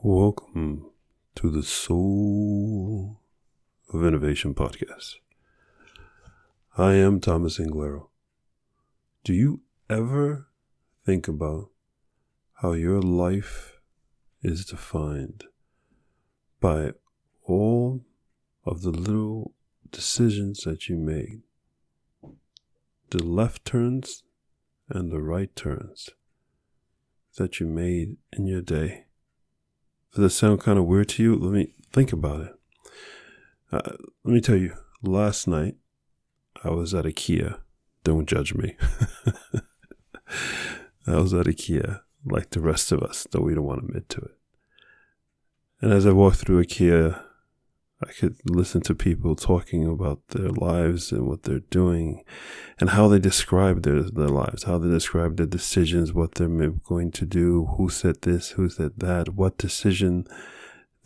Welcome to the Soul of Innovation podcast. I am Thomas Anglero. Do you ever think about how your life is defined by all of the little decisions that you made? The left turns and the right turns that you made in your day. Does that sound kind of weird to you? Let me think about it. Let me tell you, last night I was at Ikea. Don't judge me. I was at Ikea like the rest of us, though we don't want to admit to it. And as I walked through Ikea, I could listen to people talking about their lives and what they're doing and how they describe their lives, how they describe their decisions, what they're going to do, who said this, who said that, what decision,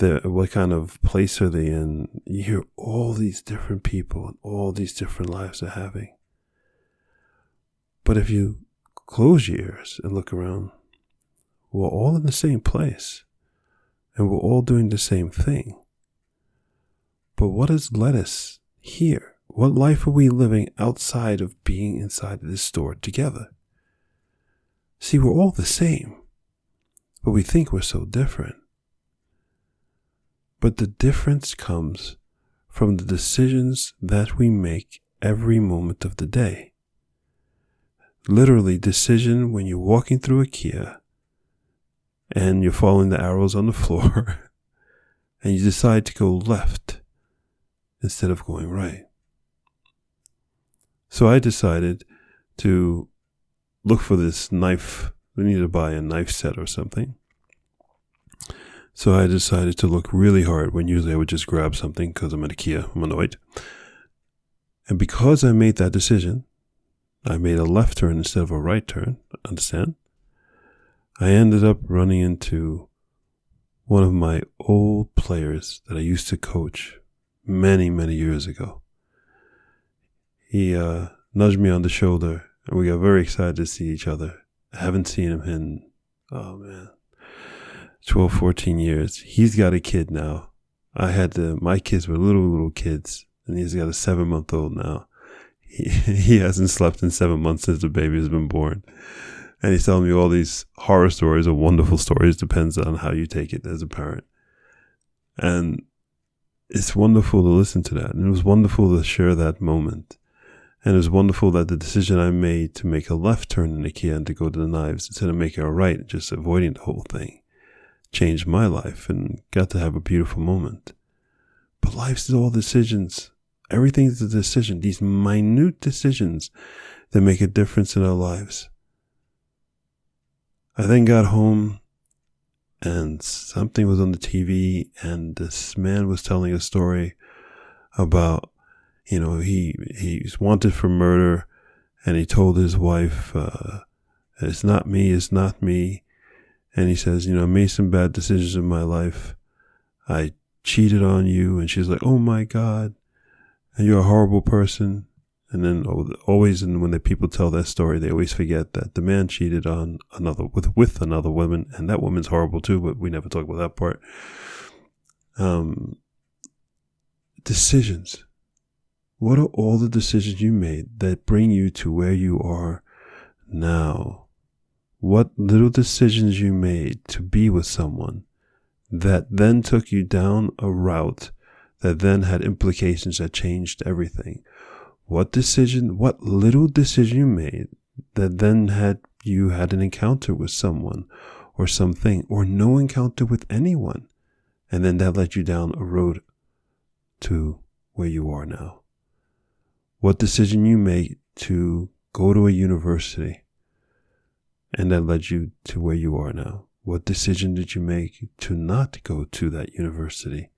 what kind of place are they in. You hear all these different people and all these different lives they're having. But if you close your ears and look around, we're all in the same place and we're all doing the same thing. But what has led us here? What life are we living outside of being inside this store together? See, we're all the same, but we think we're so different. But the difference comes from the decisions that we make every moment of the day. Literally, decision when you're walking through Ikea and you're following the arrows on the floor and you decide to go left instead of going right. So I decided to look for this knife. We need to buy a knife set or something. So I decided to look really hard when usually I would just grab something because I'm at Ikea, I'm annoyed. And because I made that decision, I made a left turn instead of a right turn, understand? I ended up running into one of my old players that I used to coach many, many years ago. He nudged me on the shoulder and we got very excited to see each other. I haven't seen him in, 12, 14 years. He's got a kid now. My kids were little kids and he's got a 7-month-old now. He hasn't slept in 7 months since the baby has been born. And he's telling me all these horror stories or wonderful stories, depends on how you take it as a parent. And it's wonderful to listen to that. And it was wonderful to share that moment. And it was wonderful that the decision I made to make a left turn in Ikea and to go to the knives instead of making a right, just avoiding the whole thing, changed my life and got to have a beautiful moment. But life's all decisions. Everything's a decision. These minute decisions that make a difference in our lives. I then got home and something was on the TV and this man was telling a story about, he's wanted for murder and he told his wife, it's not me. And he says, I made some bad decisions in my life. I cheated on you. And she's like, oh my God, and you're a horrible person. And then always, when the people tell that story, they always forget that the man cheated on with another woman, and that woman's horrible too. But we never talk about that part. Decisions. What are all the decisions you made that bring you to where you are now? What little decisions you made to be with someone that then took you down a route that then had implications that changed everything? What little decision you made that then had an encounter with someone or something or no encounter with anyone. And then that led you down a road to where you are now. What decision you made to go to a university and that led you to where you are now. What decision did you make to not go to that university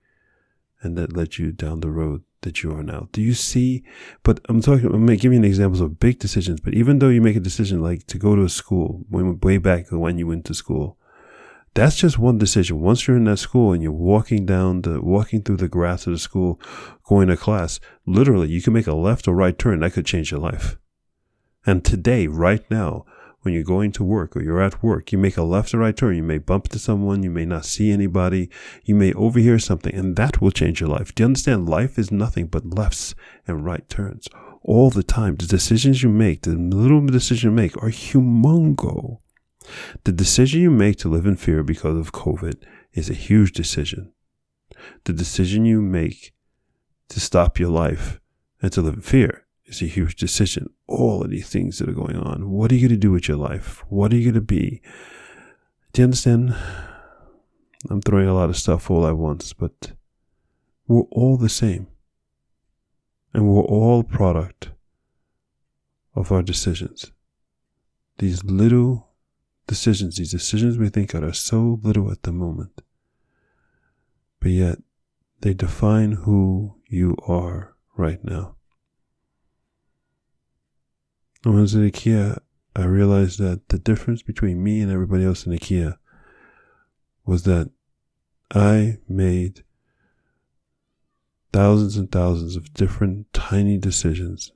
and that led you down the road that you are now? Do you see? But I'm giving examples of big decisions, but even though you make a decision like to go to a school, way back when you went to school, that's just one decision. Once you're in that school and you're walking through the grass of the school, going to class, literally you can make a left or right turn. That could change your life. And today, right now, when you're going to work or you're at work, you make a left or right turn. You may bump into someone. You may not see anybody. You may overhear something, and that will change your life. Do you understand? Life is nothing but lefts and right turns all the time. The decisions you make, the little decisions you make are humongo. The decision you make to live in fear because of COVID is a huge decision. The decision you make to stop your life and to live in fear is a huge decision. All of these things that are going on. What are you going to do with your life? What are you going to be? Do you understand? I'm throwing a lot of stuff all at once, but we're all the same. And we're all product of our decisions. These little decisions, these decisions we think are so little at the moment, but yet they define who you are right now. When I was at Ikea, I realized that the difference between me and everybody else in Ikea was that I made thousands and thousands of different tiny decisions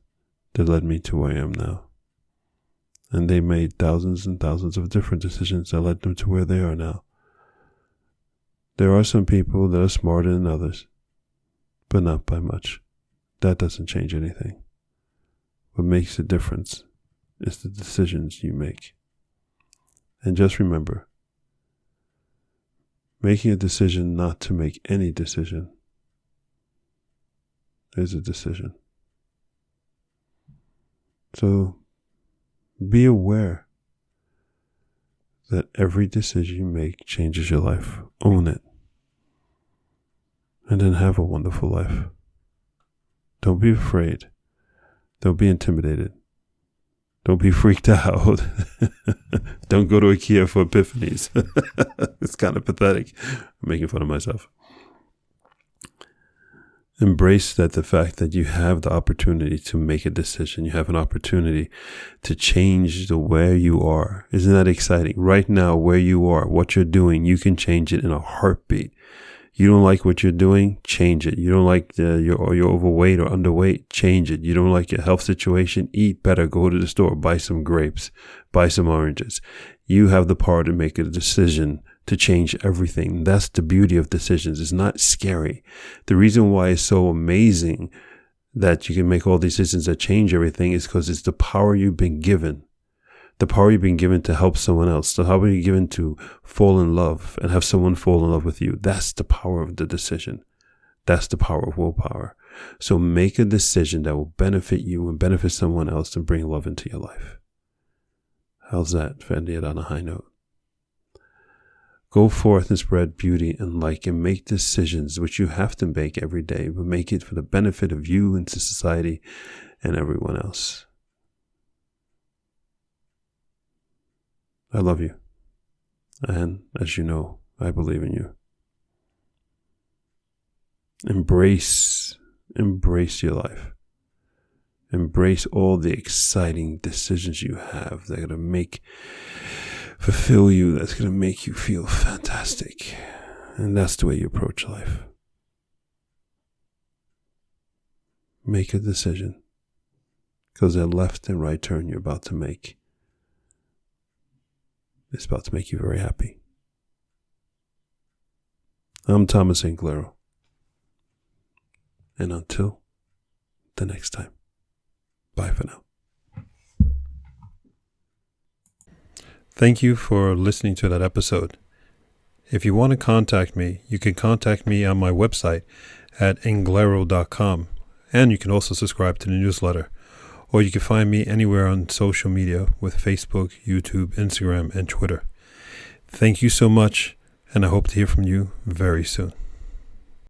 that led me to where I am now. And they made thousands and thousands of different decisions that led them to where they are now. There are some people that are smarter than others, but not by much. That doesn't change anything. What makes a difference is the decisions you make. And just remember, making a decision not to make any decision is a decision. So be aware that every decision you make changes your life. Own it. And then have a wonderful life. Don't be afraid. Don't be intimidated. Don't be freaked out. Don't go to Ikea for epiphanies. It's kind of pathetic. I'm making fun of myself. Embrace the fact that you have the opportunity to make a decision. You have an opportunity to change the where you are. Isn't that exciting? Right now, where you are, what you're doing, you can change it in a heartbeat. You don't like what you're doing, change it. You don't like you're overweight or underweight, change it. You don't like your health situation, eat better. Go to the store, buy some grapes, buy some oranges. You have the power to make a decision to change everything. That's the beauty of decisions. It's not scary. The reason why it's so amazing that you can make all these decisions that change everything is because it's the power you've been given. The power you've been given to help someone else. The power you've given to fall in love and have someone fall in love with you. That's the power of the decision. That's the power of willpower. So make a decision that will benefit you and benefit someone else and bring love into your life. How's that for ending it on a high note? Go forth and spread beauty and light and make decisions which you have to make every day, but make it for the benefit of you and to society and everyone else. I love you. And as you know, I believe in you. Embrace your life. Embrace all the exciting decisions you have that are going to fulfill you, that's going to make you feel fantastic. And that's the way you approach life. Make a decision. Because that left and right turn you're about to make is about to make you very happy. I'm Thomas Anglero. And until the next time, bye for now. Thank you for listening to that episode. If you want to contact me, you can contact me on my website at anglero.com. And you can also subscribe to the newsletter. Or you can find me anywhere on social media with Facebook, YouTube, Instagram, and Twitter. Thank you so much, and I hope to hear from you very soon.